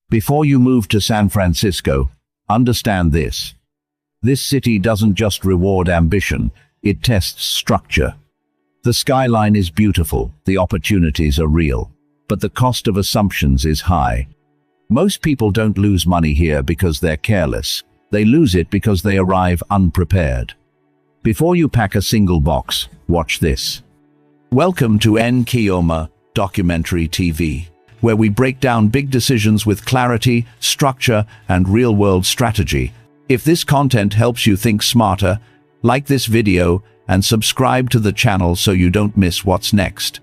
Before you move to San Francisco, understand this. This city doesn't just reward ambition, it tests structure. The skyline is beautiful, the opportunities are real, but the cost of assumptions is high. Most people don't lose money here because they're careless. They lose it because they arrive unprepared. Before you pack a single box, watch this. Welcome to newcomers Documentary TV, where we break down big decisions with clarity, structure, and real-world strategy. If this content helps you think smarter, like this video and subscribe to the channel so you don't miss what's next.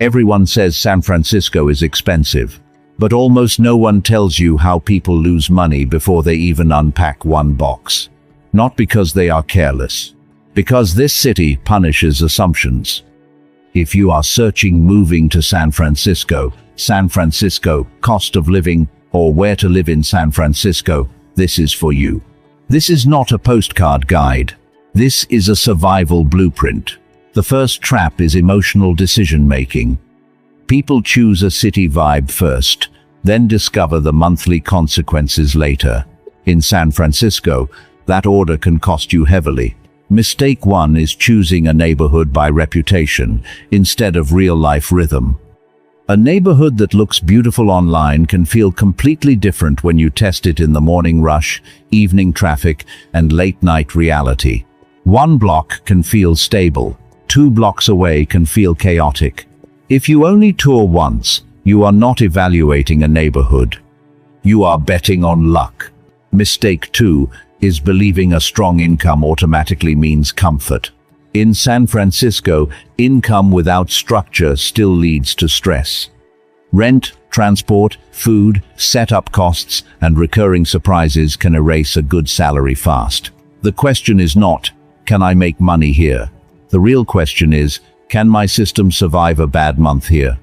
Everyone says San Francisco is expensive, but almost no one tells you how people lose money before they even unpack one box. Not because they are careless, because this city punishes assumptions. If you are searching moving to San Francisco, cost of living, or where to live in San Francisco, this is for you. This is not a postcard guide. This is a survival blueprint. The first trap is emotional decision-making. People choose a city vibe first, then discover the monthly consequences later. In San Francisco, that order can cost you heavily. Mistake 1 is choosing a neighborhood by reputation instead of real-life rhythm. A neighborhood that looks beautiful online can feel completely different when you test it in the morning rush, evening traffic, and late-night reality. One block can feel stable. 2 blocks away can feel chaotic. If you only tour once, you are not evaluating a neighborhood. You are betting on luck. Mistake 2 is believing a strong income automatically means comfort. In San Francisco, income without structure still leads to stress. Rent, transport, food, setup costs, and recurring surprises can erase a good salary fast. The question is not, can I make money here? The real question is, can my system survive a bad month here?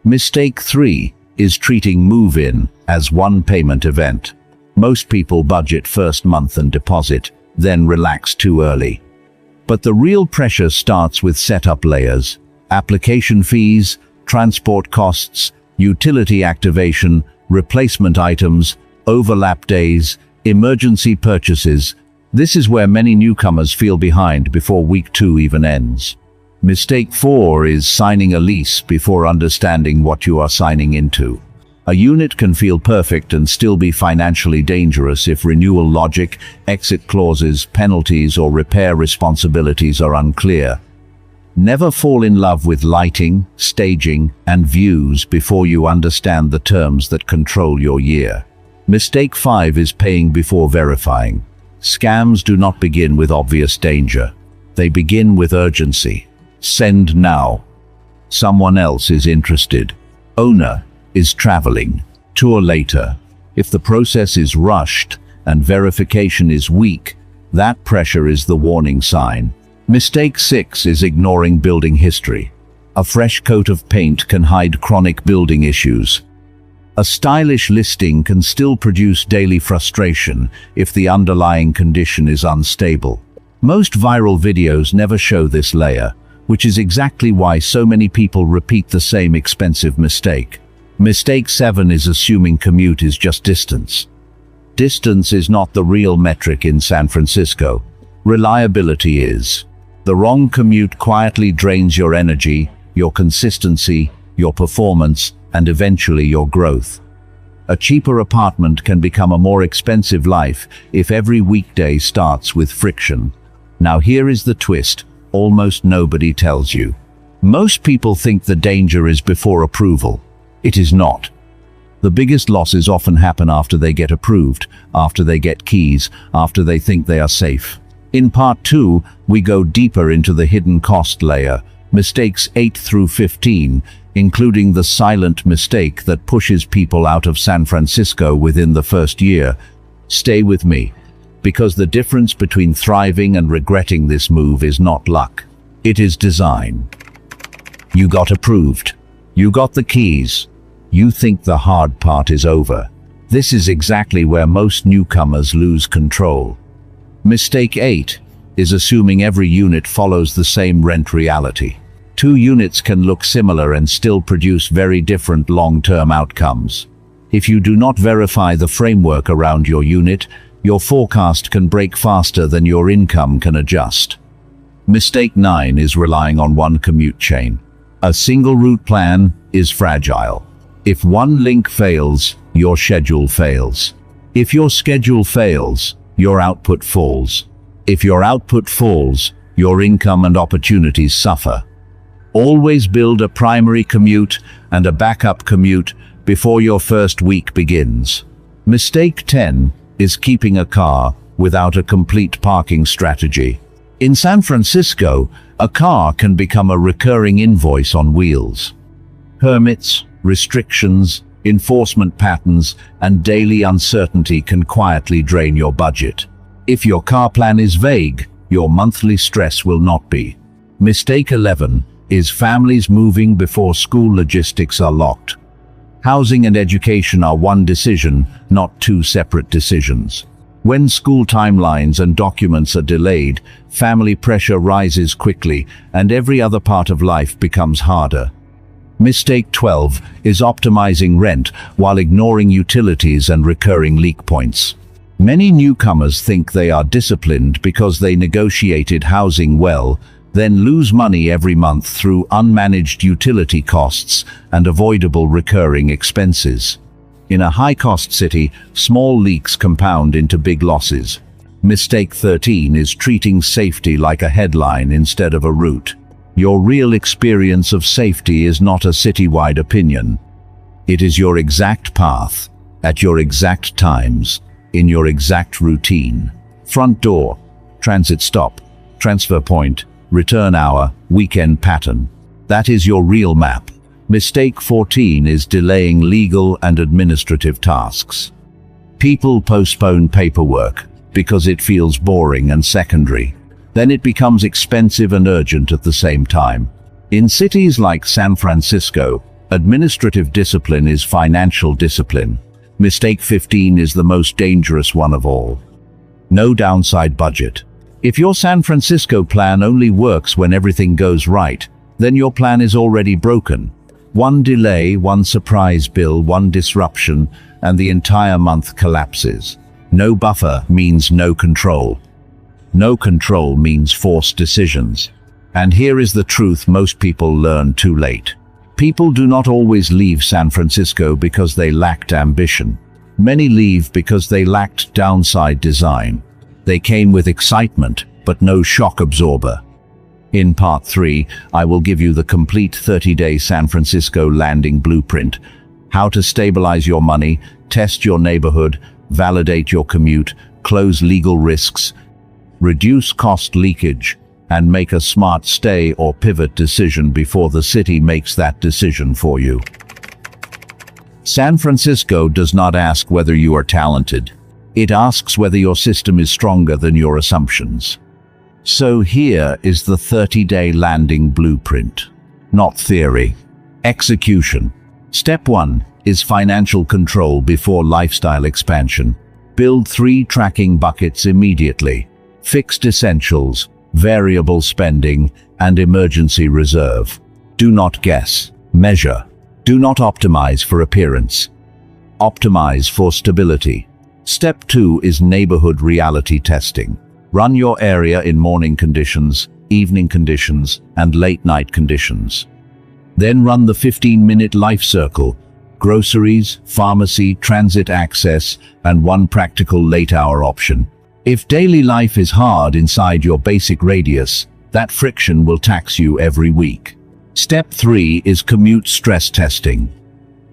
Mistake 3 is treating move-in as one payment event. Most people budget first month and deposit, then relax too early. But the real pressure starts with setup layers, application fees, transport costs, utility activation, replacement items, overlap days, emergency purchases. This is where many newcomers feel behind before week 2 even ends. Mistake 4 is signing a lease before understanding what you are signing into. A unit can feel perfect and still be financially dangerous if renewal logic, exit clauses, penalties, or repair responsibilities are unclear. Never fall in love with lighting, staging, and views before you understand the terms that control your year. Mistake 5 is paying before verifying. Scams do not begin with obvious danger. They begin with urgency. Send now. Someone else is interested. Owner is traveling. Tour later. If the process is rushed and verification is weak, that pressure is the warning sign. Mistake 6 is ignoring building history. A fresh coat of paint can hide chronic building issues. A stylish listing can still produce daily frustration if the underlying condition is unstable. Most viral videos never show this layer, which is exactly why so many people repeat the same expensive mistake. Mistake 7 is assuming commute is just distance. Distance is not the real metric in San Francisco. Reliability is. The wrong commute quietly drains your energy, your consistency, your performance, and eventually your growth. A cheaper apartment can become a more expensive life if every weekday starts with friction. Now here is the twist almost nobody tells you. Most people think the danger is before approval. It is not. The biggest losses often happen after they get approved, after they get keys, after they think they are safe. In part 2, we go deeper into the hidden cost layer, mistakes 8 through 15, including the silent mistake that pushes people out of San Francisco within the first year. Stay with me, because the difference between thriving and regretting this move is not luck. It is design. You got approved. You got the keys. You think the hard part is over. This is exactly where most newcomers lose control. Mistake 8 is assuming every unit follows the same rent reality. Two units can look similar and still produce very different long-term outcomes. If you do not verify the framework around your unit, your forecast can break faster than your income can adjust. Mistake 9 is relying on one commute chain. A single route plan is fragile. If one link fails, your schedule fails. If your schedule fails, your output falls. If your output falls, your income and opportunities suffer. Always build a primary commute and a backup commute before your first week begins. Mistake 10 is keeping a car without a complete parking strategy. In San Francisco, a car can become a recurring invoice on wheels. Permits, restrictions, enforcement patterns, and daily uncertainty can quietly drain your budget. If your car plan is vague, your monthly stress will not be. Mistake 11 is families moving before school logistics are locked. Housing and education are one decision, not two separate decisions. When school timelines and documents are delayed, family pressure rises quickly, and every other part of life becomes harder. Mistake 12 is optimizing rent while ignoring utilities and recurring leak points. Many newcomers think they are disciplined because they negotiated housing well, then lose money every month through unmanaged utility costs and avoidable recurring expenses. In a high-cost city, small leaks compound into big losses. Mistake 13 is treating safety like a headline instead of a route. Your real experience of safety is not a citywide opinion. It is your exact path, at your exact times, in your exact routine. Front door, transit stop, transfer point, return hour, weekend pattern. That is your real map. Mistake 14 is delaying legal and administrative tasks. People postpone paperwork because it feels boring and secondary. Then it becomes expensive and urgent at the same time. In cities like San Francisco, administrative discipline is financial discipline. Mistake 15 is the most dangerous one of all. No downside budget. If your San Francisco plan only works when everything goes right, then your plan is already broken. One delay, one surprise bill, one disruption, and the entire month collapses. No buffer means no control. No control means forced decisions. And here is the truth most people learn too late. People do not always leave San Francisco because they lacked ambition. Many leave because they lacked downside design. They came with excitement, but no shock absorber. In part 3, I will give you the complete 30-day San Francisco landing blueprint. How to stabilize your money, test your neighborhood, validate your commute, close legal risks, reduce cost leakage, and make a smart stay or pivot decision before the city makes that decision for you. San Francisco does not ask whether you are talented. It asks whether your system is stronger than your assumptions. So here is the 30-day landing blueprint. Not theory. Execution. Step 1 is financial control before lifestyle expansion. Build 3 tracking buckets immediately. Fixed essentials, variable spending, and emergency reserve. Do not guess. Measure. Do not optimize for appearance. Optimize for stability. Step 2 is neighborhood reality testing. Run your area in morning conditions, evening conditions, and late-night conditions. Then run the 15-minute life circle: groceries, pharmacy, transit access, and one practical late-hour option. If daily life is hard inside your basic radius, that friction will tax you every week. Step 3 is commute stress testing.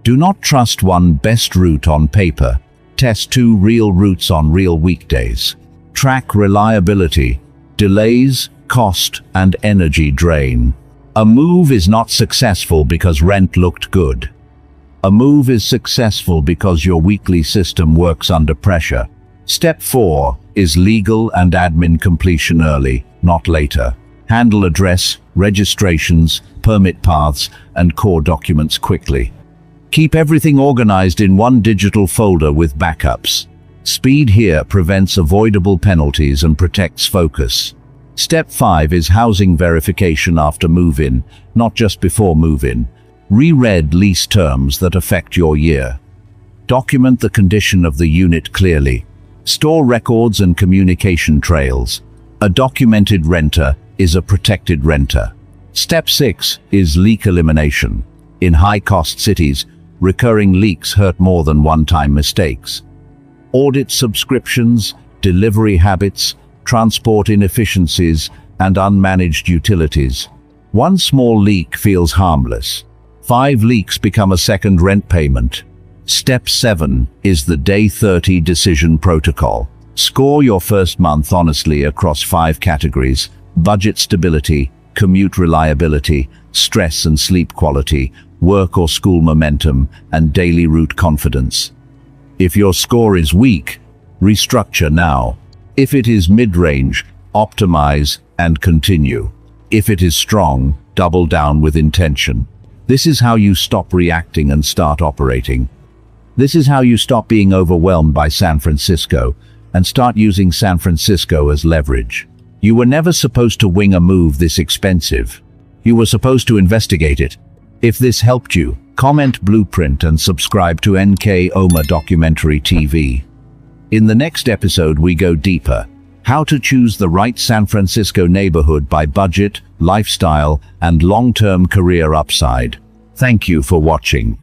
Do not trust one best route on paper. Test 2 real routes on real weekdays. Track reliability, delays, cost, and energy drain. A move is not successful because rent looked good. A move is successful because your weekly system works under pressure. Step 4 is legal and admin completion early, not later. Handle address, registrations, permit paths, and core documents quickly. Keep everything organized in one digital folder with backups. Speed here prevents avoidable penalties and protects focus. Step 5 is housing verification after move-in, not just before move-in. Reread lease terms that affect your year. Document the condition of the unit clearly. Store records and communication trails. A documented renter is a protected renter. Step 6 is leak elimination. In high-cost cities, recurring leaks hurt more than one-time mistakes. Audit subscriptions, delivery habits, transport inefficiencies, and unmanaged utilities. One small leak feels harmless. 5 leaks become a second rent payment. Step 7 is the Day 30 decision protocol. Score your first month honestly across 5 categories: budget stability, commute reliability, stress and sleep quality, work or school momentum, and daily route confidence. If your score is weak, restructure now. If it is mid-range, optimize and continue. If it is strong, double down with intention. This is how you stop reacting and start operating. This is how you stop being overwhelmed by San Francisco and start using San Francisco as leverage. You were never supposed to wing a move this expensive. You were supposed to investigate it. If this helped you, comment Blueprint and subscribe to NK Oma Documentary TV. In the next episode we go deeper. How to choose the right San Francisco neighborhood by budget, lifestyle, and long-term career upside. Thank you for watching.